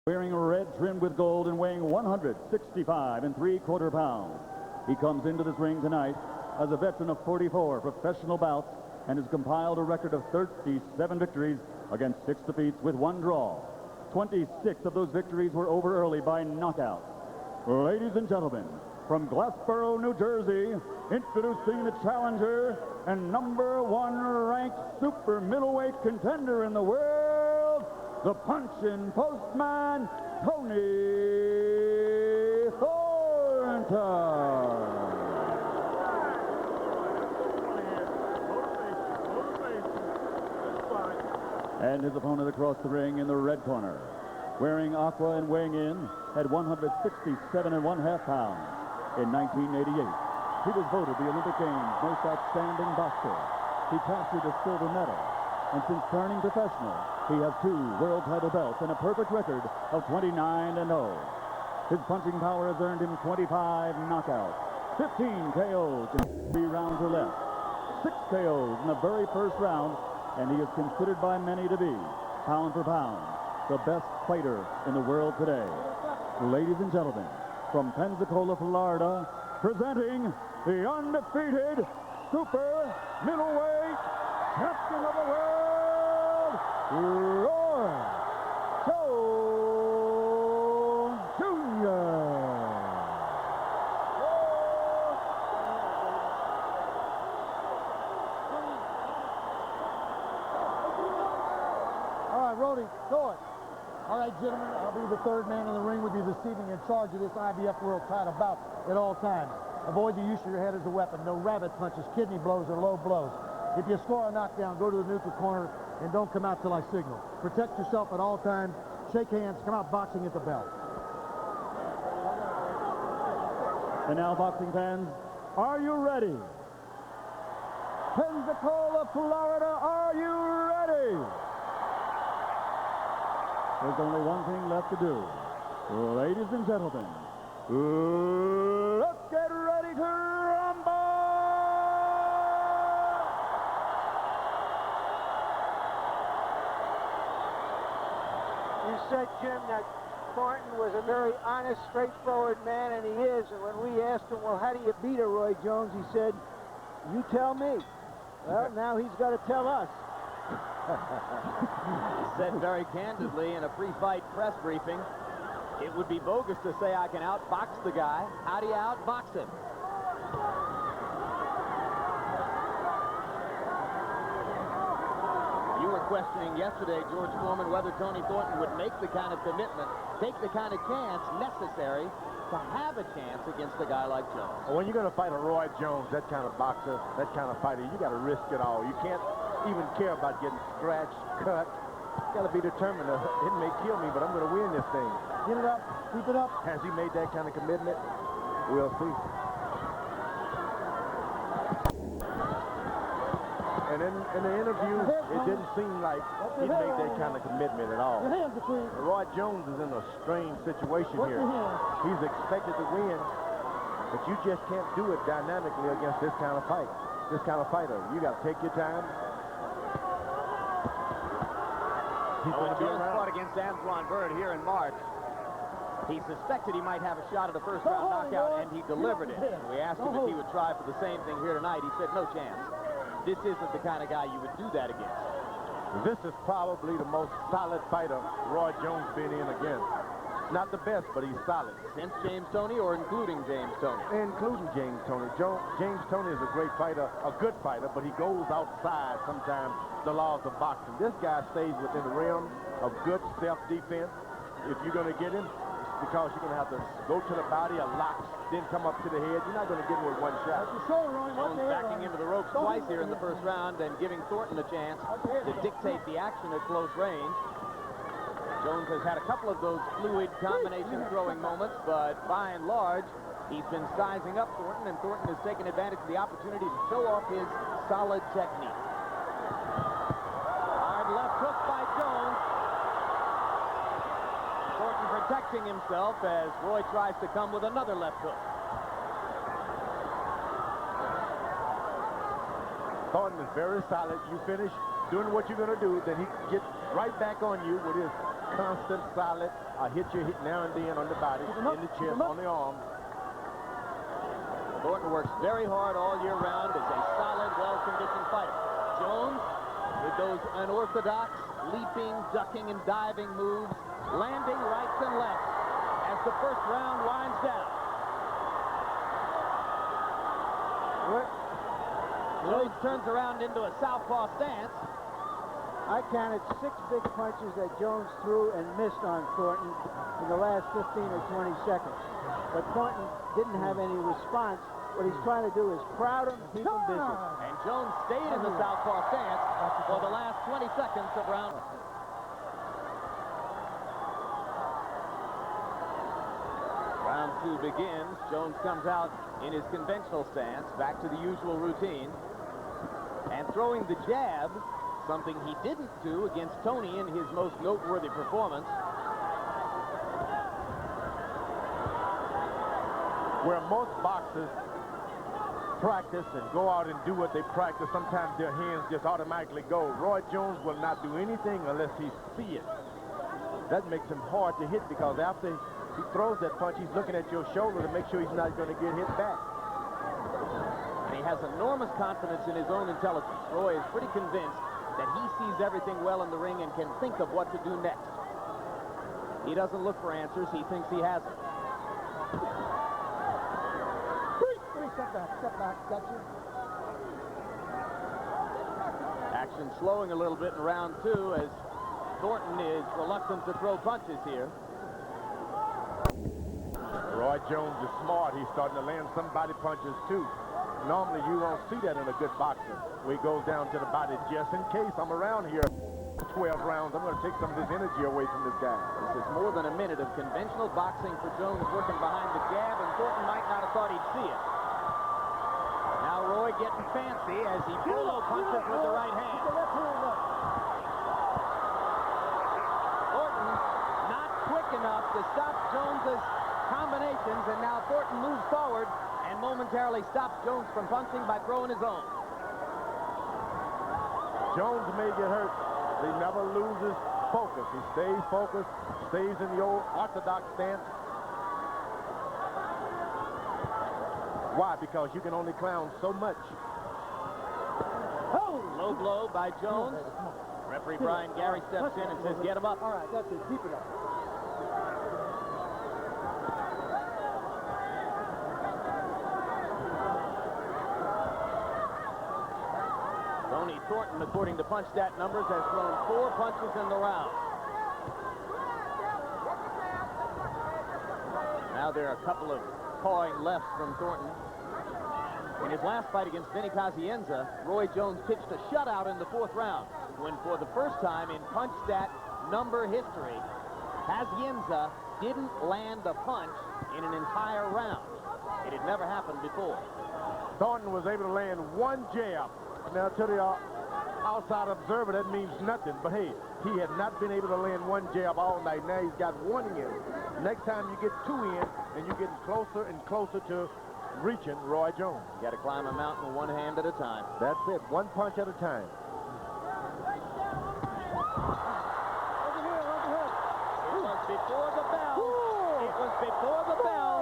Wearing a red trimmed with gold and weighing 165 3/4 pounds. He comes into this ring tonight as a veteran of 44 professional bouts and has compiled a record of 37 victories against 6 defeats with 1 draw. 26 of those victories were over early by knockout. Ladies and gentlemen, from Glassboro, New Jersey, introducing the challenger and #1 ranked super middleweight contender in the world, the punch-in postman, Tony Thornton. And his opponent across the ring in the red corner, wearing aqua and weighing in at 167 1/2 pounds. In 1988, he was voted the Olympic Games most outstanding boxer. He captured a silver medal, and since turning professional, he has 2 world title belts and a perfect record of 29-0. His punching power has earned him 25 knockouts, 15 KOs in 3 rounds or less, 6 KOs in the very first round, and he is considered by many to be, pound for pound, the best fighter in the world today. Ladies and gentlemen, from Pensacola, Florida, presenting the undefeated super middleweight champion of the world, Roy Jones Jr. All right, Rody, go it. All right, gentlemen, I'll be the 3rd man in the ring with you this evening in charge of this IBF World title bout at all times. Avoid the use of your head as a weapon. No rabbit punches, kidney blows, or low blows. If you score a knockdown, go to the neutral corner and don't come out till I signal. Protect yourself at all times. Shake hands. Come out boxing at the bell. And now, boxing fans, are you ready? Pensacola, Florida, are you ready? There's only one thing left to do. Ladies and gentlemen, let's get ready to rumble! You said, Jim, that Thornton was a very honest, straightforward man, and he is. And when we asked him, well, how do you beat a Roy Jones, he said, you tell me. Well, now he's got to tell us. He said very candidly in a pre-fight press briefing, it would be bogus to say I can outbox the guy. How do you outbox him? You were questioning yesterday, George Foreman, whether Tony Thornton would make the kind of commitment, take the kind of chance necessary to have a chance against a guy like Jones. When you're going to fight a Roy Jones, that kind of boxer, that kind of fighter, you got to risk it all. You can't even care about getting scratched, cut. You got to be determined. It may kill me, but I'm going to win this thing. Get it up. Keep it up. Has he made that kind of commitment? We'll see. And in the interview, it didn't seem like he made that kind of commitment at all. Your hands are clean. Roy Jones is in a strange situation here. He's expected to win, but you just can't do it dynamically against this kind of fight, this kind of fighter. You got to take your time. He's going to be Jones around. fought against Antoine Bird here in March. He suspected he might have a shot at a first-round knockout, and he delivered it. We asked him if he would try for the same thing here tonight. He said, no chance. This isn't the kind of guy you would do that against. This is probably the most solid fighter Roy Jones been in against. Not the best, but he's solid. Since James Toney or including James Toney? Including James Toney. James Toney is a great fighter, a good fighter, but he goes outside sometimes the laws of boxing. This guy stays within the realm of good self-defense. If you're going to get him, because you're going to have to go to the body a lot, then come up to the head. You're not going to get him with one shot. Jones backing into the ropes twice here in the first round and giving Thornton a chance to dictate the action at close range. Jones has had a couple of those fluid combination throwing moments, but by and large, he's been sizing up Thornton, and Thornton has taken advantage of the opportunity to show off his solid technique. Hard left hook by Jones. Thornton protecting himself as Roy tries to come with another left hook. Thornton is very solid. You finish doing what you're going to do, then he gets right back on you with his constant, solid. I hit you now and then on the body, in the chest, on the arm. Thornton works very hard all year round as a solid, well-conditioned fighter. Jones, with those unorthodox, leaping, ducking, and diving moves, landing rights and lefts as the first round winds down. Jones turns around into a southpaw stance. I counted 6 big punches that Jones threw and missed on Thornton in the last 15 or 20 seconds. But Thornton didn't have any response. What he's trying to do is crowd him, keep him busy. And Jones stayed in the southpaw stance for the last 20 seconds of round. Round 2 begins. Jones comes out in his conventional stance, back to the usual routine. And throwing the jab, something he didn't do against Tony in his most noteworthy performance. Where most boxers practice and go out and do what they practice, sometimes their hands just automatically go. Roy Jones will not do anything unless he sees it. That makes him hard to hit because after he throws that punch, he's looking at your shoulder to make sure he's not going to get hit back. And he has enormous confidence in his own intelligence. Roy is pretty convinced that he sees everything well in the ring and can think of what to do next. He doesn't look for answers. He thinks he has it. Step back, got you. Action slowing a little bit in round 2 as Thornton is reluctant to throw punches here. Roy Jones is smart. He's starting to land some body punches too. Normally you won't see that in a good boxer, where he goes down to the body just in case I'm around here 12 rounds. I'm going to take some of his energy away from this guy. This is more than a minute of conventional boxing for Jones working behind the jab, and Thornton might not have thought he'd see it. Now Roy getting fancy as he polo punches with the right hand. Thornton not quick enough to stop Jones's combinations, and now Thornton moves forward and momentarily stops Jones from punching by throwing his own. Jones may get hurt, but he never loses focus. He stays focused, stays in the old orthodox stance. Why? Because you can only clown so much. Oh! Low blow by Jones. Referee Brian Gary steps in and says, get him up. All right, that's it. Keep it up. Tony Thornton, according to punch stat numbers, has thrown 4 punches in the round. Now there are a couple of pawing lefts from Thornton. In his last fight against Vinny Casienza, Roy Jones pitched a shutout in the 4th round, when for the first time in punch stat number history, Casienza didn't land a punch in an entire round. It had never happened before. Thornton was able to land 1 jab. Now, to the outside observer, that means nothing. But, hey, he had not been able to land 1 jab all night. Now he's got 1 in. Next time you get 2 in, and you're getting closer and closer to reaching Roy Jones. You got to climb a mountain 1 hand at a time. That's it. 1 punch at a time. It was before the bell. It was before the bell.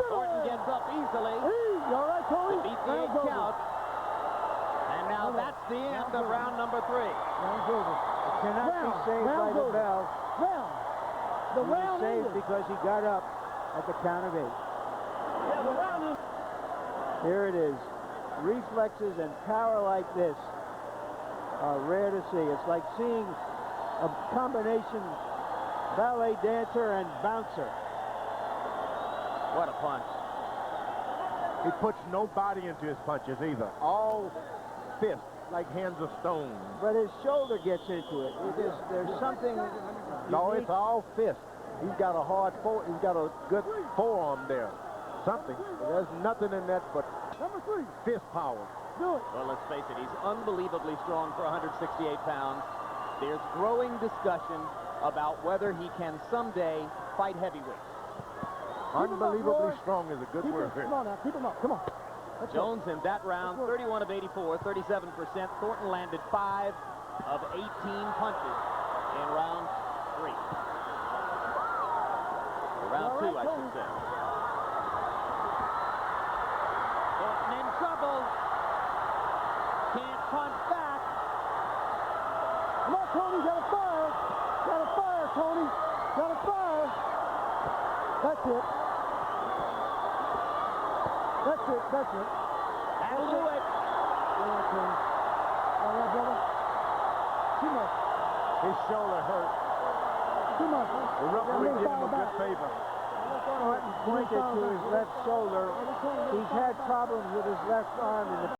Thornton gets up easily. You all right, Tony? Beat the 8 count. And now that's the end of round number 3. Round's over. It cannot be saved by the bell. The He was round saved ended. because he got up at the count of 8. Yeah, the round ended. Here it is. Reflexes and power like this are rare to see. It's like seeing a combination ballet dancer and bouncer. What a punch. He puts no body into his punches either. All fists, like hands of stone. But his shoulder gets into it. There's something No, unique. it's all fist. He's got a hard he's got a good forearm there. Something. There's nothing in that but Number 3. fist power. Do it. Well, let's face it, he's unbelievably strong for 168 pounds. There's growing discussion about whether he can someday fight heavyweights. Unbelievably strong is a good word. Come on now, keep him up. Come on. Let's Jones in that round, 31 of 84, 37%. Thornton landed 5. of 18 punches in round 3. Or round 2, I should say. Thornton in trouble. Can't punch back. Come on, Tony, gotta fire. Gotta fire, Tony. Gotta fire. That's it. That's it, that's it. That'll do it. All right, Tony. All right, brother. Too much. His shoulder hurt. Too much. The referee did him a good favor. Thornton pointed to his left shoulder. He's had problems with his left arm in the